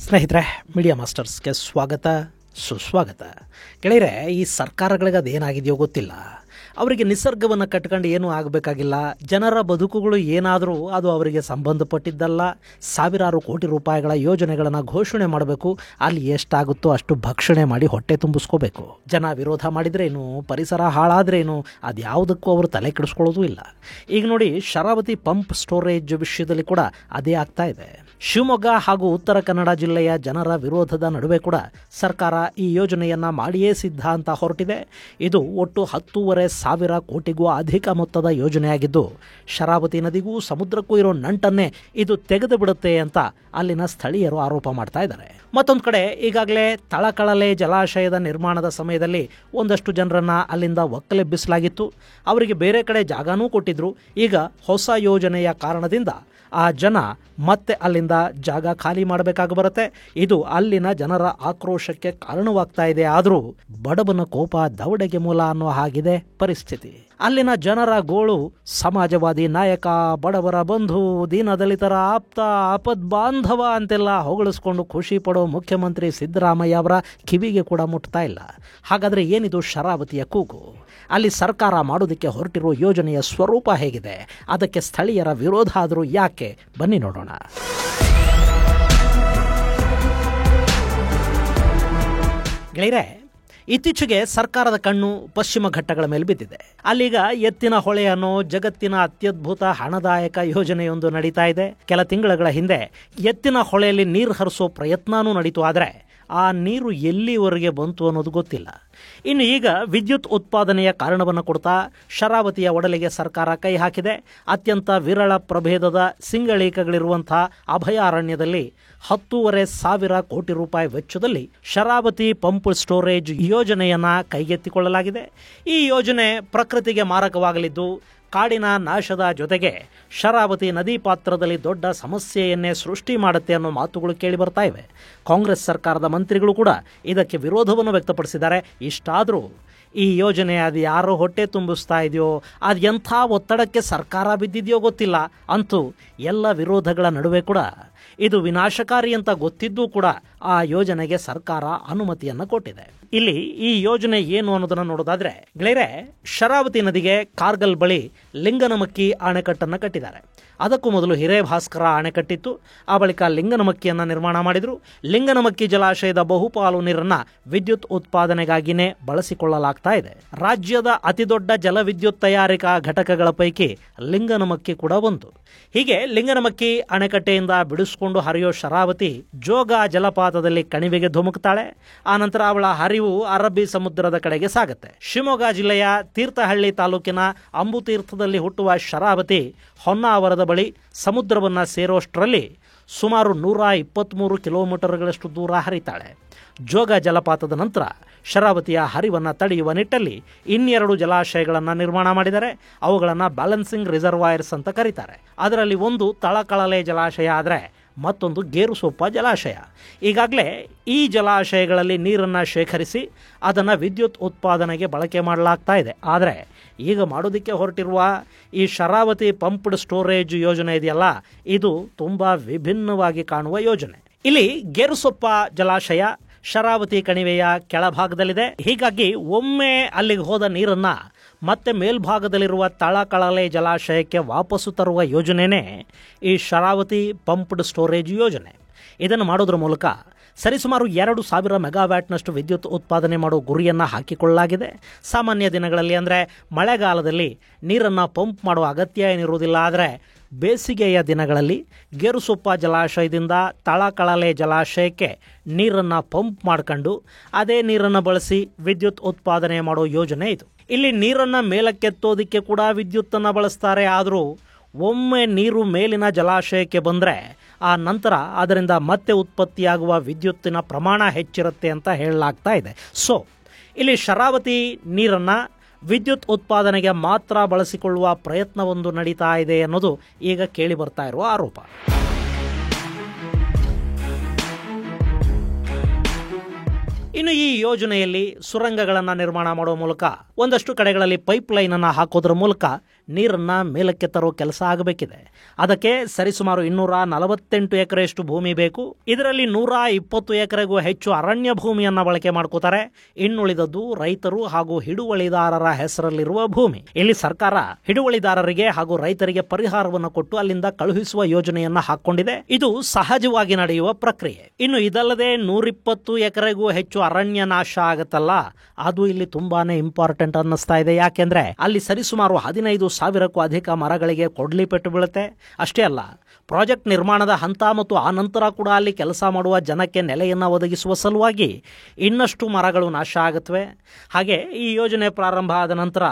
ಸ್ನೇಹಿತರೆ, ಮೀಡಿಯಾ ಮಾಸ್ಟರ್ಸ್ಗೆ ಸ್ವಾಗತ ಸುಸ್ವಾಗತ. ಗೆಳೆಯರೆ, ಈ ಸರ್ಕಾರಗಳಿಗೆ ಅದೇನಾಗಿದೆಯೋ ಗೊತ್ತಿಲ್ಲ. ಅವರಿಗೆ ನಿಸರ್ಗವನ್ನು ಕಟ್ಕೊಂಡು ಏನೂ ಆಗಬೇಕಾಗಿಲ್ಲ. ಜನರ ಬದುಕುಗಳು ಏನಾದರೂ ಅದು ಅವರಿಗೆ ಸಂಬಂಧಪಟ್ಟಿದ್ದಲ್ಲ. ಸಾವಿರಾರು ಕೋಟಿ ರೂಪಾಯಿಗಳ ಯೋಜನೆಗಳನ್ನು ಘೋಷಣೆ ಮಾಡಬೇಕು. ಅಲ್ಲಿ ಎಷ್ಟಾಗುತ್ತೋ ಅಷ್ಟು ಭಕ್ಷಣೆ ಮಾಡಿ ಹೊಟ್ಟೆ ತುಂಬಿಸ್ಕೋಬೇಕು. ಜನ ವಿರೋಧ ಮಾಡಿದ್ರೇನು, ಪರಿಸರ ಹಾಳಾದ್ರೇನು, ಅದು ಯಾವುದಕ್ಕೂ ಅವರು ತಲೆ ಕೆಡಿಸ್ಕೊಳ್ಳೋದು ಇಲ್ಲ. ಈಗ ನೋಡಿ, ಶರಾವತಿ ಪಂಪ್ ಸ್ಟೋರೇಜ್ ವಿಷಯದಲ್ಲಿ ಕೂಡ ಅದೇ ಆಗ್ತಾ ಇದೆ. ಶಿವಮೊಗ್ಗ ಹಾಗೂ ಉತ್ತರ ಕನ್ನಡ ಜಿಲ್ಲೆಯ ಜನರ ವಿರೋಧದ ನಡುವೆ ಕೂಡ ಸರ್ಕಾರ ಈ ಯೋಜನೆಯನ್ನು ಮಾಡಿಯೇ ಸಿದ್ಧ ಅಂತ ಹೊರಟಿದೆ. ಇದು ಒಟ್ಟು 10,500 ಕೋಟಿಗೂ ಅಧಿಕ ಮೊತ್ತದ ಯೋಜನೆಯಾಗಿದ್ದು, ಶರಾವತಿ ನದಿಗೂ ಸಮುದ್ರಕ್ಕೂ ಇರೋ ನಂಟನ್ನೇ ಇದು ತೆಗೆದು ಬಿಡುತ್ತೆ ಅಂತ ಅಲ್ಲಿನ ಸ್ಥಳೀಯರು ಆರೋಪ ಮಾಡ್ತಾ ಇದ್ದಾರೆ. ಮತ್ತೊಂದು ಕಡೆ ಈಗಾಗಲೇ ತಳಕಳಲೆ ಜಲಾಶಯದ ನಿರ್ಮಾಣದ ಸಮಯದಲ್ಲಿ ಒಂದಷ್ಟು ಜನರನ್ನ ಅಲ್ಲಿಂದ ಒಕ್ಕಲೆಬ್ಬಿಸಲಾಗಿತ್ತು. ಅವರಿಗೆ ಬೇರೆ ಕಡೆ ಜಾಗನೂ ಕೊಟ್ಟಿದ್ರು. ಈಗ ಹೊಸ ಯೋಜನೆಯ ಕಾರಣದಿಂದ ಆ ಜನ ಮತ್ತೆ ಅಲ್ಲಿಂದ ಜಾಗ ಖಾಲಿ ಮಾಡಬೇಕಾಗಿ ಬರುತ್ತೆ. ಇದು ಅಲ್ಲಿನ ಜನರ ಆಕ್ರೋಶಕ್ಕೆ ಕಾರಣವಾಗ್ತಾ ಇದೆ. ಆದರೂ ಬಡವನ ಕೋಪ ದವಡೆಗೆ ಮೂಲ ಅನ್ನೋ ಹಾಗಿದೆ ಪರಿಸ್ಥಿತಿ. ಅಲ್ಲಿನ ಜನರ ಗೋಳು ಸಮಾಜವಾದಿ ನಾಯಕ, ಬಡವರ ಬಂಧು, ದೀನದಲಿತರ ಆಪ್ತ, ಆಪದ್ ಬಾಂಧವ ಅಂತೆಲ್ಲ ಹೊಗಳಿಸ್ಕೊಂಡು ಖುಷಿ ಪಡೋ ಮುಖ್ಯಮಂತ್ರಿ ಸಿದ್ದರಾಮಯ್ಯ ಅವರ ಕಿವಿಗೆ ಕೂಡ ಮುಟ್ತಾ ಇಲ್ಲ. ಹಾಗಾದರೆ ಏನಿದು ಶರಾವತಿಯ ಕೂಗು? ಅಲ್ಲಿ ಸರ್ಕಾರ ಮಾಡೋದಕ್ಕೆ ಹೊರಟಿರೋ ಯೋಜನೆಯ ಸ್ವರೂಪ ಹೇಗಿದೆ? ಅದಕ್ಕೆ ಸ್ಥಳೀಯರ ವಿರೋಧ ಆದರೂ ಯಾಕೆ? ಬನ್ನಿ ನೋಡೋಣ. ಗೆಳೆಯರೆ, ಇತ್ತೀಚೆಗೆ ಸರ್ಕಾರದ ಕಣ್ಣು ಪಶ್ಚಿಮ ಘಟ್ಟಗಳ ಮೇಲೆ ಬಿದ್ದಿದೆ. ಅಲ್ಲೀಗ ಎತ್ತಿನ ಹೊಳೆ ಅನ್ನೋ ಜಗತ್ತಿನ ಅತ್ಯದ್ಭುತ ಹಣದಾಯಕ ಯೋಜನೆಯೊಂದು ನಡೀತಾ ಇದೆ. ಕೆಲ ತಿಂಗಳ ಹಿಂದೆ ಎತ್ತಿನ ಹೊಳೆಯಲ್ಲಿ ನೀರು ಹರಿಸೋ ಪ್ರಯತ್ನನೂ ನಡೀತು. ಆದರೆ ಆ ನೀರು ಎಲ್ಲಿವರೆಗೆ ಬಂತು ಅನ್ನೋದು ಗೊತ್ತಿಲ್ಲ. ಇನ್ನು ಈಗ ವಿದ್ಯುತ್ ಉತ್ಪಾದನೆಯ ಕಾರಣವನ್ನು ಕೊಡ್ತಾ ಶರಾವತಿಯ ಒಡಲಿಗೆ ಸರ್ಕಾರ ಕೈ ಹಾಕಿದೆ. ಅತ್ಯಂತ ವಿರಳ ಪ್ರಭೇದದ ಸಿಂಗಳೀಕಗಳಿರುವಂಥ ಅಭಯಾರಣ್ಯದಲ್ಲಿ 10,500 ಕೋಟಿ ರೂಪಾಯಿ ವೆಚ್ಚದಲ್ಲಿ ಶರಾವತಿ ಪಂಪ್ ಸ್ಟೋರೇಜ್ ಯೋಜನೆಯನ್ನು ಕೈಗೆತ್ತಿಕೊಳ್ಳಲಾಗಿದೆ. ಈ ಯೋಜನೆ ಪ್ರಕೃತಿಗೆ ಮಾರಕವಾಗಲಿದ್ದು, ಕಾಡಿನ ನಾಶದ ಜೊತೆಗೆ ಶರಾವತಿ ನದಿ ಪಾತ್ರದಲ್ಲಿ ದೊಡ್ಡ ಸಮಸ್ಯೆಯನ್ನೇ ಸೃಷ್ಟಿ ಮಾಡುತ್ತೆ ಅನ್ನೋ ಮಾತುಗಳು ಕೇಳಿ ಬರ್ತಾ ಇವೆ. ಕಾಂಗ್ರೆಸ್ ಸರ್ಕಾರದ ಮಂತ್ರಿಗಳು ಕೂಡ ಇದಕ್ಕೆ ವಿರೋಧವನ್ನು ವ್ಯಕ್ತಪಡಿಸಿದ್ದಾರೆ. ಇಷ್ಟಾದರೂ ಈ ಯೋಜನೆ ಅದು ಯಾರೋ ಹೊಟ್ಟೆ ತುಂಬಿಸ್ತಾ ಇದೆಯೋ, ಅದು ಎಂಥ ಒತ್ತಡಕ್ಕೆ ಸರ್ಕಾರ ಬಿದ್ದಿದೆಯೋ ಗೊತ್ತಿಲ್ಲ. ಅಂತೂ ಎಲ್ಲ ವಿರೋಧಗಳ ನಡುವೆ ಕೂಡ ಇದು ವಿನಾಶಕಾರಿ ಅಂತ ಗೊತ್ತಿದ್ದೂ ಕೂಡ ಆ ಯೋಜನೆಗೆ ಸರ್ಕಾರ ಅನುಮತಿಯನ್ನು ಕೊಟ್ಟಿದೆ. ಇಲ್ಲಿ ಈ ಯೋಜನೆ ಏನು ಅನ್ನೋದನ್ನು ನೋಡೋದಾದ್ರೆ, ಗೆಳೆಯರೆ, ಶರಾವತಿ ನದಿಗೆ ಕಾರ್ಗಲ್ ಬಳಿ ಲಿಂಗನಮಕ್ಕಿ ಅಣೆಕಟ್ಟನ್ನು ಕಟ್ಟಿದ್ದಾರೆ. ಅದಕ್ಕೂ ಮೊದಲು ಹಿರೇಭಾಸ್ಕರ ಅಣೆಕಟ್ಟಿತ್ತು. ಆ ಬಳಿಕ ಲಿಂಗನಮಕ್ಕಿಯನ್ನು ನಿರ್ಮಾಣ ಮಾಡಿದರು. ಲಿಂಗನಮಕ್ಕಿ ಜಲಾಶಯದ ಬಹುಪಾಲು ನೀರನ್ನು ವಿದ್ಯುತ್ ಉತ್ಪಾದನೆಗಾಗಿಯೇ ಬಳಸಿಕೊಳ್ಳಲಾಗ್ತಾ ಇದೆ. ರಾಜ್ಯದ ಅತಿದೊಡ್ಡ ಜಲವಿದ್ಯುತ್ ತಯಾರಿಕಾ ಘಟಕಗಳ ಪೈಕಿ ಲಿಂಗನಮಕ್ಕಿ ಕೂಡ ಒಂದು. ಹೀಗೆ ಲಿಂಗನಮಕ್ಕಿ ಅಣೆಕಟ್ಟೆಯಿಂದ ಬಿಡಿಸಿಕೊಂಡು ಹರಿಯೋ ಶರಾವತಿ ಜೋಗ ಜಲಪಾತದಲ್ಲಿ ಕಣಿವೆಗೆ ಧುಮುಕ್ತಾಳೆ. ಆನಂತರ ಅವಳ ಹರಿವು ಅರಬ್ಬಿ ಸಮುದ್ರದ ಕಡೆಗೆ ಸಾಗುತ್ತೆ. ಶಿವಮೊಗ್ಗ ಜಿಲ್ಲೆಯ ತೀರ್ಥಹಳ್ಳಿ ತಾಲೂಕಿನ ಅಂಬುತೀರ್ಥದಲ್ಲಿ ಹುಟ್ಟುವ ಶರಾವತಿ ಹೊನ್ನಾವರದ ಬಳಿ ಸಮುದ್ರವನ್ನು ಸೇರೋಷ್ಟರಲ್ಲಿ ಸುಮಾರು 123 ಕಿಲೋಮೀಟರ್ಗಳಷ್ಟು ದೂರ ಹರಿತಾಳೆ. ಜೋಗ ಜಲಪಾತದ ನಂತರ ಶರಾವತಿಯ ಹರಿವನ್ನು ತಡೆಯುವ ನಿಟ್ಟಲ್ಲಿ 2 ಜಲಾಶಯಗಳನ್ನು ನಿರ್ಮಾಣ ಮಾಡಿದ್ದಾರೆ. ಅವುಗಳನ್ನು ಬ್ಯಾಲೆನ್ಸಿಂಗ್ ರಿಸರ್ವಾಯರ್ಸ್ ಅಂತ ಕರೀತಾರೆ. ಅದರಲ್ಲಿ ಒಂದು ತಳಕಳಲೆ ಜಲಾಶಯ ಆದರೆ ಮತ್ತೊಂದು ಗೇರುಸೊಪ್ಪ ಜಲಾಶಯ. ಈಗಾಗಲೇ ಈ ಜಲಾಶಯಗಳಲ್ಲಿ ನೀರನ್ನು ಶೇಖರಿಸಿ ಅದನ್ನು ವಿದ್ಯುತ್ ಉತ್ಪಾದನೆಗೆ ಬಳಕೆ ಮಾಡಲಾಗ್ತಾ ಇದೆ. ಆದರೆ ಈಗ ಮಾಡೋದಕ್ಕೆ ಹೊರಟಿರುವ ಈ ಶರಾವತಿ ಪಂಪ್ಡ್ ಸ್ಟೋರೇಜ್ ಯೋಜನೆ ಇದೆಯಲ್ಲ, ಇದು ತುಂಬ ವಿಭಿನ್ನವಾಗಿ ಕಾಣುವ ಯೋಜನೆ. ಇಲ್ಲಿ ಗೇರುಸೊಪ್ಪ ಜಲಾಶಯ ಶರಾವತಿ ಕಣಿವೆಯ ಕೆಳಭಾಗದಲ್ಲಿದೆ. ಹೀಗಾಗಿ ಒಮ್ಮೆ ಅಲ್ಲಿಗೆ ಹೋದ ನೀರನ್ನು ಮತ್ತೆ ಮೇಲ್ಭಾಗದಲ್ಲಿರುವ ತಳಕಳಲೆ ಜಲಾಶಯಕ್ಕೆ ವಾಪಸ್ಸು ತರುವ ಯೋಜನೆಯೇ ಈ ಶರಾವತಿ ಪಂಪ್ಡ್ ಸ್ಟೋರೇಜ್ ಯೋಜನೆ. ಇದನ್ನು ಮಾಡೋದ್ರ ಮೂಲಕ ಸರಿಸುಮಾರು 2,000 ಮೆಗಾವ್ಯಾಟ್ನಷ್ಟು ವಿದ್ಯುತ್ ಉತ್ಪಾದನೆ ಮಾಡೋ ಗುರಿಯನ್ನು ಹಾಕಿಕೊಳ್ಳಲಾಗಿದೆ. ಸಾಮಾನ್ಯ ದಿನಗಳಲ್ಲಿ ಅಂದರೆ ಮಳೆಗಾಲದಲ್ಲಿ ನೀರನ್ನು ಪಂಪ್ ಮಾಡುವ ಅಗತ್ಯ ಏನಿರುವುದಿಲ್ಲ. ಆದರೆ ಬೇಸಿಗೆಯ ದಿನಗಳಲ್ಲಿ ಗೇರುಸೊಪ್ಪ ಜಲಾಶಯದಿಂದ ತಳಕಳಲೆ ಜಲಾಶಯಕ್ಕೆ ನೀರನ್ನು ಪಂಪ್ ಮಾಡ್ಕೊಂಡು ಅದೇ ನೀರನ್ನು ಬಳಸಿ ವಿದ್ಯುತ್ ಉತ್ಪಾದನೆ ಮಾಡೋ ಯೋಜನೆ ಇದು. ಇಲ್ಲಿ ನೀರನ್ನು ಮೇಲಕ್ಕೆತ್ತೋದಕ್ಕೆ ಕೂಡ ವಿದ್ಯುತ್ತನ್ನು ಬಳಸ್ತಾರೆ. ಆದರೂ ಒಮ್ಮೆ ನೀರು ಮೇಲಿನ ಜಲಾಶಯಕ್ಕೆ ಬಂದರೆ ಆ ನಂತರ ಅದರಿಂದ ಮತ್ತೆ ಉತ್ಪತ್ತಿಯಾಗುವ ವಿದ್ಯುತ್ತಿನ ಪ್ರಮಾಣ ಹೆಚ್ಚಿರುತ್ತೆ ಅಂತ ಹೇಳಲಾಗ್ತಾ ಇದೆ. ಸೊ ಇಲ್ಲಿ ಶರಾವತಿ ನೀರನ್ನು ವಿದ್ಯುತ್ ಉತ್ಪಾದನೆಗೆ ಮಾತ್ರ ಬಳಸಿಕೊಳ್ಳುವ ಪ್ರಯತ್ನವೊಂದು ನಡೀತಾ ಇದೆ ಅನ್ನೋದು ಈಗ ಕೇಳಿ ಬರ್ತಾ ಇರುವ ಆರೋಪ. ಇನ್ನು ಈ ಯೋಜನೆಯಲ್ಲಿ ಸುರಂಗಗಳನ್ನು ನಿರ್ಮಾಣ ಮಾಡುವ ಮೂಲಕ ಒಂದಷ್ಟು ಕಡೆಗಳಲ್ಲಿ ಪೈಪ್ ಲೈನ್ ಅನ್ನು ಹಾಕೋದ್ರ ಮೂಲಕ ನೀರನ್ನ ಮೇಲಕ್ಕೆ ತರೋ ಕೆಲಸ ಆಗಬೇಕಿದೆ. ಅದಕ್ಕೆ ಸರಿಸುಮಾರು 248 ಎಕರೆಯಷ್ಟು ಭೂಮಿ ಬೇಕು. ಇದರಲ್ಲಿ 120 ಎಕರೆಗೂ ಹೆಚ್ಚು ಅರಣ್ಯ ಭೂಮಿಯನ್ನ ಬಳಕೆ ಮಾಡ್ಕೋತಾರೆ. ಇನ್ನುಳಿದದ್ದು ರೈತರು ಹಾಗೂ ಹಿಡುವಳಿದಾರರ ಹೆಸರಲ್ಲಿರುವ ಭೂಮಿ. ಇಲ್ಲಿ ಸರ್ಕಾರ ಹಿಡುವಳಿದಾರರಿಗೆ ಹಾಗೂ ರೈತರಿಗೆ ಪರಿಹಾರವನ್ನು ಕೊಟ್ಟು ಅಲ್ಲಿಂದ ಕಳುಹಿಸುವ ಯೋಜನೆಯನ್ನ ಹಾಕೊಂಡಿದೆ. ಇದು ಸಹಜವಾಗಿ ನಡೆಯುವ ಪ್ರಕ್ರಿಯೆ. ಇನ್ನು ಇದಲ್ಲದೆ 120 ಎಕರೆಗೂ ಹೆಚ್ಚು ಅರಣ್ಯ ನಾಶ ಆಗತ್ತಲ್ಲ, ಅದು ಇಲ್ಲಿ ತುಂಬಾನೇ ಇಂಪಾರ್ಟೆಂಟ್ ಅನ್ನಿಸ್ತಾ ಇದೆ. ಯಾಕೆಂದ್ರೆ ಅಲ್ಲಿ ಸರಿಸುಮಾರು 15,000ಕ್ಕೂ ಅಧಿಕ ಮರಗಳಿಗೆ ಕೊಡ್ಲಿ ಪೆಟ್ಟು ಬೀಳುತ್ತೆ. ಅಷ್ಟೇ ಅಲ್ಲ, ಪ್ರಾಜೆಕ್ಟ್ ನಿರ್ಮಾಣದ ಹಂತ ಮತ್ತು ಆ ನಂತರ ಕೂಡ ಅಲ್ಲಿ ಕೆಲಸ ಮಾಡುವ ಜನಕ್ಕೆ ನೆಲೆಯನ್ನು ಒದಗಿಸುವ ಸಲುವಾಗಿ ಇನ್ನಷ್ಟು ಮರಗಳು ನಾಶ ಆಗುತ್ತವೆ. ಹಾಗೆ ಈ ಯೋಜನೆ ಪ್ರಾರಂಭ ಆದ ನಂತರ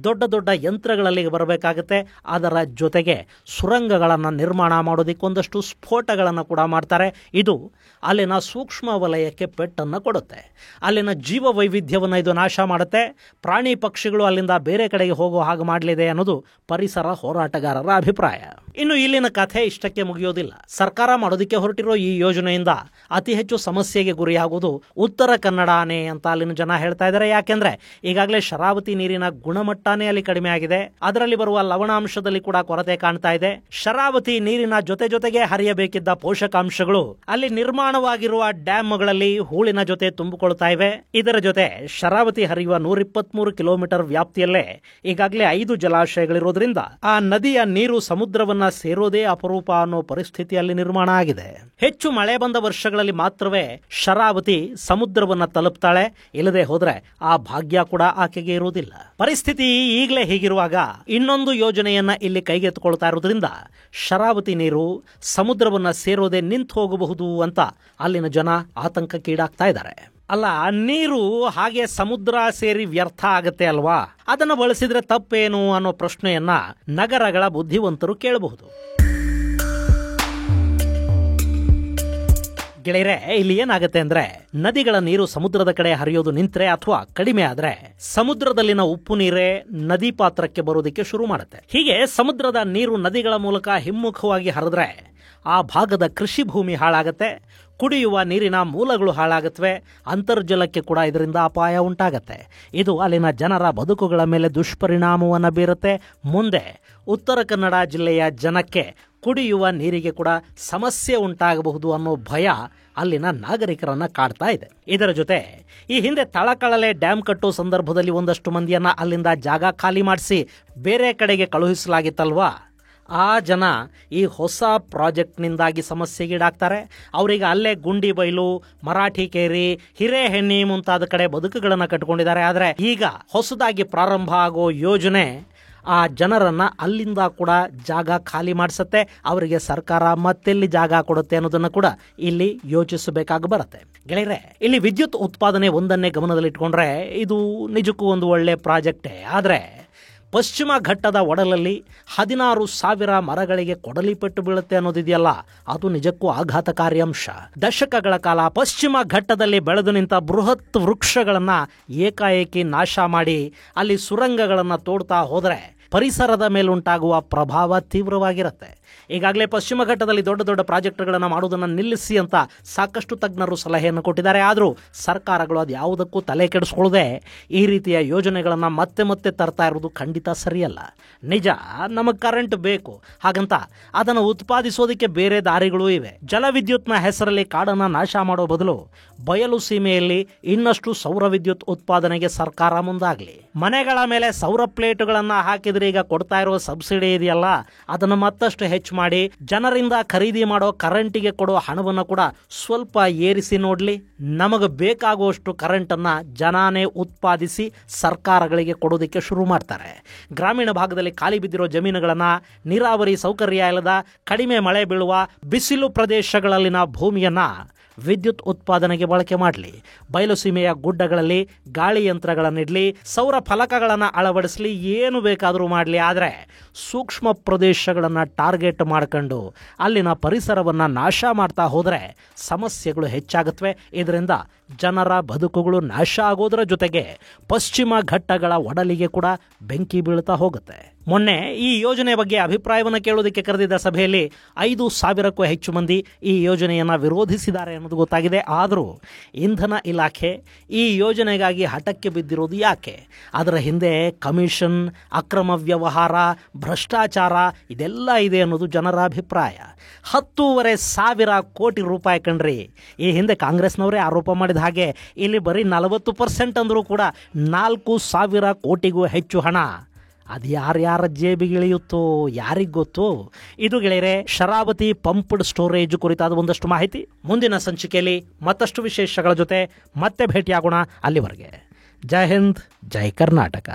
ದೊಡ್ಡ ದೊಡ್ಡ ಯಂತ್ರಗಳಲ್ಲಿ ಬರಬೇಕಾಗುತ್ತೆ. ಅದರ ಜೊತೆಗೆ ಸುರಂಗಗಳನ್ನು ನಿರ್ಮಾಣ ಮಾಡೋದಕ್ಕೆ ಒಂದಷ್ಟು ಸ್ಫೋಟಗಳನ್ನು ಕೂಡ ಮಾಡ್ತಾರೆ. ಇದು ಅಲ್ಲಿನ ಸೂಕ್ಷ್ಮ ವಲಯಕ್ಕೆ ಪೆಟ್ಟನ್ನು ಕೊಡುತ್ತೆ. ಅಲ್ಲಿನ ಜೀವ ವೈವಿಧ್ಯವನ್ನು ಇದು ನಾಶ ಮಾಡುತ್ತೆ. ಪ್ರಾಣಿ ಪಕ್ಷಿಗಳು ಅಲ್ಲಿಂದ ಬೇರೆ ಕಡೆಗೆ ಹೋಗೋ ಹಾಗೆ ಮಾಡಲಿದೆ ಅನ್ನೋದು ಪರಿಸರ ಹೋರಾಟಗಾರರ ಅಭಿಪ್ರಾಯ. ಇನ್ನು ಇಲ್ಲಿನ ಕಥೆ ಇಷ್ಟಕ್ಕೆ ಮುಗಿಯೋದಿಲ್ಲ. ಸರ್ಕಾರ ಮಾಡೋದಕ್ಕೆ ಹೊರಟಿರೋ ಈ ಯೋಜನೆಯಿಂದ ಅತಿ ಹೆಚ್ಚು ಸಮಸ್ಯೆಗೆ ಗುರಿಯಾಗುವುದು ಉತ್ತರ ಕನ್ನಡ ಆನೆ ಅಂತ ಅಲ್ಲಿನ ಜನ ಹೇಳ್ತಾ ಇದ್ದಾರೆ. ಯಾಕೆಂದ್ರೆ ಈಗಾಗಲೇ ಶರಾವತಿ ನೀರಿನ ಗುಣಮಟ್ಟನೇ ಅಲ್ಲಿ ಕಡಿಮೆ ಆಗಿದೆ. ಅದರಲ್ಲಿ ಬರುವ ಲವಣಾಂಶದಲ್ಲಿ ಕೂಡ ಕೊರತೆ ಕಾಣ್ತಾ ಇದೆ. ಶರಾವತಿ ನೀರಿನ ಜೊತೆಗೆ ಹರಿಯಬೇಕಿದ್ದ ಪೋಷಕಾಂಶಗಳು ಅಲ್ಲಿ ನಿರ್ಮಾಣವಾಗಿರುವ ಡ್ಯಾಮ್ಗಳಲ್ಲಿ ಹೂಳಿನ ಜೊತೆ ತುಂಬಿಕೊಳ್ತಾ ಇವೆ. ಇದರ ಜೊತೆ ಶರಾವತಿ ಹರಿಯುವ 123 ಕಿಲೋಮೀಟರ್ ವ್ಯಾಪ್ತಿಯಲ್ಲೇ ಈಗಾಗಲೇ 5 ಜಲಾಶಯಗಳಿರೋದ್ರಿಂದ ಆ ನದಿಯ ನೀರು ಸಮುದ್ರವನ್ನ ಸೇರೋದೇ ಅಪರೂಪ ಅನ್ನೋ ಪರಿಸ್ಥಿತಿಯಲ್ಲಿ ನಿರ್ಮಾಣ ಆಗಿದೆ. ಹೆಚ್ಚು ಮಳೆ ಬಂದ ವರ್ಷಗಳಲ್ಲಿ ಮಾತ್ರವೇ ಶರಾವತಿ ಸಮುದ್ರವನ್ನ ತಲುಪ್ತಾಳೆ. ಇಲ್ಲದೆ ಹೋದ್ರೆ ಆ ಭಾಗ್ಯ ಕೂಡ ಆಕೆಗೆ ಇರುವುದಿಲ್ಲ. ಪರಿಸ್ಥಿತಿ ಈಗಲೇ ಹೀಗಿರುವಾಗ ಇನ್ನೊಂದು ಯೋಜನೆಯನ್ನ ಇಲ್ಲಿ ಕೈಗೆತ್ತಿಕೊಳ್ತಾ ಇರೋದ್ರಿಂದ ಶರಾವತಿ ನೀರು ಸಮುದ್ರವನ್ನ ಸೇರೋದೇ ನಿಂತು ಹೋಗಬಹುದು ಅಂತ ಅಲ್ಲಿನ ಜನ ಆತಂಕಕ್ಕೀಡಾಗ್ತಾ ಇದ್ದಾರೆ. ಅಲ್ಲ, ನೀರು ಹಾಗೆ ಸಮುದ್ರ ಸೇರಿ ವ್ಯರ್ಥ ಆಗತ್ತೆ ಅಲ್ವಾ? ಅದನ್ನು ಬಳಸಿದ್ರೆ ತಪ್ಪೇನು ಅನ್ನೋ ಪ್ರಶ್ನೆಯನ್ನ ನಗರಗಳ ಬುದ್ಧಿವಂತರು ಕೇಳಬಹುದು. ಗೆಳೆಯರೆ, ಇಲ್ಲಿ ಏನಾಗುತ್ತೆ ಅಂದ್ರೆ, ನದಿಗಳ ನೀರು ಸಮುದ್ರದ ಕಡೆ ಹರಿಯೋದು ನಿಂತ್ರೆ ಅಥವಾ ಕಡಿಮೆ ಆದ್ರೆ ಸಮುದ್ರದಲ್ಲಿನ ಉಪ್ಪು ನೀರೇ ನದಿ ಪಾತ್ರಕ್ಕೆ ಬರೋದಕ್ಕೆ ಶುರು ಮಾಡುತ್ತೆ. ಹೀಗೆ ಸಮುದ್ರದ ನೀರು ನದಿಗಳ ಮೂಲಕ ಹಿಮ್ಮುಖವಾಗಿ ಹರಿದ್ರೆ ಆ ಭಾಗದ ಕೃಷಿ ಭೂಮಿ ಹಾಳಾಗತ್ತೆ, ಕುಡಿಯುವ ನೀರಿನ ಮೂಲಗಳು ಹಾಳಾಗತ್ವೆ, ಅಂತರ್ಜಲಕ್ಕೆ ಕೂಡ ಇದರಿಂದ ಅಪಾಯ ಉಂಟಾಗತ್ತೆ. ಇದು ಅಲ್ಲಿನ ಜನರ ಬದುಕುಗಳ ಮೇಲೆ ದುಷ್ಪರಿಣಾಮವನ್ನು ಬೀರುತ್ತೆ. ಮುಂದೆ ಉತ್ತರ ಕನ್ನಡ ಜಿಲ್ಲೆಯ ಜನಕ್ಕೆ ಕುಡಿಯುವ ನೀರಿಗೆ ಕೂಡ ಸಮಸ್ಯೆ ಉಂಟಾಗಬಹುದು ಅನ್ನೋ ಭಯ ಅಲ್ಲಿನ ನಾಗರಿಕರನ್ನ ಕಾಡ್ತಾ ಇದೆ. ಇದರ ಜೊತೆ ಈ ಹಿಂದೆ ತಳಕಳಲೆ ಡ್ಯಾಮ್ ಕಟ್ಟೋ ಸಂದರ್ಭದಲ್ಲಿ ಒಂದಷ್ಟು ಮಂದಿಯನ್ನ ಅಲ್ಲಿಂದ ಜಾಗ ಖಾಲಿ ಮಾಡಿಸಿ ಬೇರೆ ಕಡೆಗೆ ಕಳುಹಿಸಲಾಗಿತ್ತಲ್ವಾ? ಆ ಜನ ಈ ಹೊಸ ಪ್ರಾಜೆಕ್ಟ್ನಿಂದಾಗಿ ಸಮಸ್ಯೆಗೀಡಾಗ್ತಾರೆ. ಅವರಿಗೆ ಅಲ್ಲೇ ಗುಂಡಿ ಬೈಲು, ಮರಾಠಿ ಕೇರಿ, ಹಿರೇಹೆಣ್ಣಿ ಮುಂತಾದ ಕಡೆ ಬದುಕುಗಳನ್ನು ಕಟ್ಟಿಕೊಂಡಿದ್ದಾರೆ. ಆದರೆ ಈಗ ಹೊಸದಾಗಿ ಪ್ರಾರಂಭ ಆಗೋ ಯೋಜನೆ ಆ ಜನರನ್ನ ಅಲ್ಲಿಂದ ಕೂಡ ಜಾಗ ಖಾಲಿ ಮಾಡಿಸುತ್ತೆ. ಅವರಿಗೆ ಸರ್ಕಾರ ಮತ್ತೆಲ್ಲಿ ಜಾಗ ಕೊಡುತ್ತೆ ಅನ್ನೋದನ್ನು ಕೂಡ ಇಲ್ಲಿ ಯೋಚಿಸಬೇಕಾಗಿ ಬರುತ್ತೆ. ಗೆಳೆಯರೆ, ಇಲ್ಲಿ ವಿದ್ಯುತ್ ಉತ್ಪಾದನೆ ಒಂದನ್ನೇ ಗಮನದಲ್ಲಿಟ್ಕೊಂಡ್ರೆ ಇದು ನಿಜಕ್ಕೂ ಒಂದು ಒಳ್ಳೆ ಪ್ರಾಜೆಕ್ಟೇ. ಆದರೆ ಪಶ್ಚಿಮ ಘಟ್ಟದ ಒಡಲಲ್ಲಿ 16,000 ಮರಗಳಿಗೆ ಕೊಡಲಿ ಪೆಟ್ಟು ಬೀಳುತ್ತೆ ಅನ್ನೋದಿದೆಯಲ್ಲ, ಅದು ನಿಜಕ್ಕೂ ಆಘಾತಕಾರಿ ಅಂಶ. ದಶಕಗಳ ಕಾಲ ಪಶ್ಚಿಮ ಘಟ್ಟದಲ್ಲಿ ಬೆಳೆದು ನಿಂತ ಬೃಹತ್ ವೃಕ್ಷಗಳನ್ನ ಏಕಾಏಕಿ ನಾಶ ಮಾಡಿ ಅಲ್ಲಿ ಸುರಂಗಗಳನ್ನು ತೋಡ್ತಾ ಹೋದರೆ ಪರಿಸರದ ಮೇಲುಂಟಾಗುವ ಪ್ರಭಾವ ತೀವ್ರವಾಗಿರುತ್ತೆ. ಈಗಾಗಲೇ ಪಶ್ಚಿಮ ಘಟ್ಟದಲ್ಲಿ ದೊಡ್ಡ ದೊಡ್ಡ ಪ್ರಾಜೆಕ್ಟ್ಗಳನ್ನು ಮಾಡುವುದನ್ನು ನಿಲ್ಲಿಸಿ ಅಂತ ಸಾಕಷ್ಟು ತಜ್ಞರು ಸಲಹೆಯನ್ನು ಕೊಟ್ಟಿದ್ದಾರೆ. ಆದರೂ ಸರ್ಕಾರಗಳು ಅದು ಯಾವುದಕ್ಕೂ ತಲೆ ಕೆಡಿಸ್ಕೊಳ್ಳದೆ ಈ ರೀತಿಯ ಯೋಜನೆಗಳನ್ನು ಮತ್ತೆ ಮತ್ತೆ ತರ್ತಾ ಇರೋದು ಖಂಡಿತ ಸರಿಯಲ್ಲ. ನಿಜ, ನಮಗೆ ಕರೆಂಟ್ ಬೇಕು, ಹಾಗಂತ ಅದನ್ನು ಉತ್ಪಾದಿಸೋದಕ್ಕೆ ಬೇರೆ ದಾರಿಗಳೂ ಇವೆ. ಜಲವಿದ್ಯುತ್ನ ಹೆಸರಲ್ಲಿ ಕಾಡನ್ನು ನಾಶ ಮಾಡೋ ಬದಲು ಬಯಲು ಸೀಮೆಯಲ್ಲಿ ಇನ್ನಷ್ಟು ಸೌರ ವಿದ್ಯುತ್ ಉತ್ಪಾದನೆಗೆ ಸರ್ಕಾರ ಮುಂದಾಗಲಿ. ಮನೆಗಳ ಮೇಲೆ ಸೌರ ಪ್ಲೇಟುಗಳನ್ನು ಹಾಕಿದ್ರೆ ಈಗ ಕೊಡ್ತಾ ಇರೋ ಸಬ್ಸಿಡಿ ಇದೆಯಲ್ಲ, ಅದನ್ನು ಮತ್ತಷ್ಟು ಹೆಚ್ಚು ಮಾಡಿ ಜನರಿಂದ ಖರೀದಿ ಮಾಡೋ ಕರೆಂಟಿಗೆ ಕೊಡೋ ಹಣವನ್ನು ಕೂಡ ಸ್ವಲ್ಪ ಏರಿಸಿ ನೋಡ್ಲಿ. ನಮಗೆ ಬೇಕಾಗುವಷ್ಟು ಕರೆಂಟನ್ನ ಜನಾನೇ ಉತ್ಪಾದಿಸಿ ಸರ್ಕಾರಗಳಿಗೆ ಕೊಡೋದಕ್ಕೆ ಶುರು ಮಾಡ್ತಾರೆ. ಗ್ರಾಮೀಣ ಭಾಗದಲ್ಲಿ ಖಾಲಿ ಬಿದ್ದಿರೋ ಜಮೀನುಗಳನ್ನ, ನೀರಾವರಿ ಸೌಕರ್ಯ ಇಲ್ಲದ, ಕಡಿಮೆ ಮಳೆ ಬೀಳುವ ಬಿಸಿಲು ಪ್ರದೇಶಗಳಲ್ಲಿನ ಭೂಮಿಯನ್ನ ವಿದ್ಯುತ್ ಉತ್ಪಾದನೆಗೆ ಬಳಕೆ ಮಾಡಲಿ. ಬಯಲುಸೀಮೆಯ ಗುಡ್ಡಗಳಲ್ಲಿ ಗಾಳಿ ಯಂತ್ರಗಳನ್ನಿಡಲಿ, ಸೌರ ಫಲಕಗಳನ್ನು ಅಳವಡಿಸಲಿ, ಏನು ಬೇಕಾದರೂ ಮಾಡಲಿ. ಆದರೆ ಸೂಕ್ಷ್ಮ ಪ್ರದೇಶಗಳನ್ನು ಟಾರ್ಗೆಟ್ ಮಾಡ್ಕೊಂಡು ಅಲ್ಲಿನ ಪರಿಸರವನ್ನು ನಾಶ ಮಾಡ್ತಾ ಹೋದರೆ ಸಮಸ್ಯೆಗಳು ಹೆಚ್ಚಾಗುತ್ತವೆ. ಇದರಿಂದ ಜನರ ಬದುಕುಗಳು ನಾಶ ಆಗೋದರ ಜೊತೆಗೆ ಪಶ್ಚಿಮ ಘಟ್ಟಗಳ ಒಡಲಿಗೆ ಕೂಡ ಬೆಂಕಿ ಬೀಳ್ತಾ ಹೋಗುತ್ತೆ. ಮೊನ್ನೆ ಈ ಯೋಜನೆ ಬಗ್ಗೆ ಅಭಿಪ್ರಾಯವನ್ನು ಕೇಳೋದಕ್ಕೆ ಕರೆದಿದ್ದ ಸಭೆಯಲ್ಲಿ 5,000ಕ್ಕೂ ಹೆಚ್ಚು ಮಂದಿ ಈ ಯೋಜನೆಯನ್ನು ವಿರೋಧಿಸಿದ್ದಾರೆ ಅನ್ನೋದು ಗೊತ್ತಾಗಿದೆ. ಆದರೂ ಇಂಧನ ಇಲಾಖೆ ಈ ಯೋಜನೆಗಾಗಿ ಹಠಕ್ಕೆ ಬಿದ್ದಿರೋದು ಯಾಕೆ? ಅದರ ಹಿಂದೆ ಕಮಿಷನ್, ಅಕ್ರಮ ವ್ಯವಹಾರ, ಭ್ರಷ್ಟಾಚಾರ ಇದೆಲ್ಲ ಇದೆ ಅನ್ನೋದು ಜನರ ಅಭಿಪ್ರಾಯ. 10,500 ಕೋಟಿ ರೂಪಾಯಿ ಕಣ್ರಿ. ಈ ಹಿಂದೆ ಕಾಂಗ್ರೆಸ್ನವರೇ ಆರೋಪ ಮಾಡಿದ ಹಾಗೆ ಇಲ್ಲಿ ಬರೀ 40% ಅಂದರೂ ಕೂಡ 4,000 ಕೋಟಿಗೂ ಹೆಚ್ಚು ಹಣ. ಅದು ಯಾರ್ಯಾರ ಜೇಬಿಗಿಳಿಯುತ್ತೋ ಯಾರಿಗೆ ಗೊತ್ತು. ಇದು ಗೆಳೆಯರೆ ಶರಾವತಿ ಪಂಪ್ಡ್ ಸ್ಟೋರೇಜ್ ಕುರಿತಾದ ಒಂದಷ್ಟು ಮಾಹಿತಿ. ಮುಂದಿನ ಸಂಚಿಕೆಯಲ್ಲಿ ಮತ್ತಷ್ಟು ವಿಶೇಷಗಳ ಜೊತೆ ಮತ್ತೆ ಭೇಟಿಯಾಗೋಣ. ಅಲ್ಲಿವರೆಗೆ ಜೈ ಹಿಂದ್, ಜೈ ಕರ್ನಾಟಕ.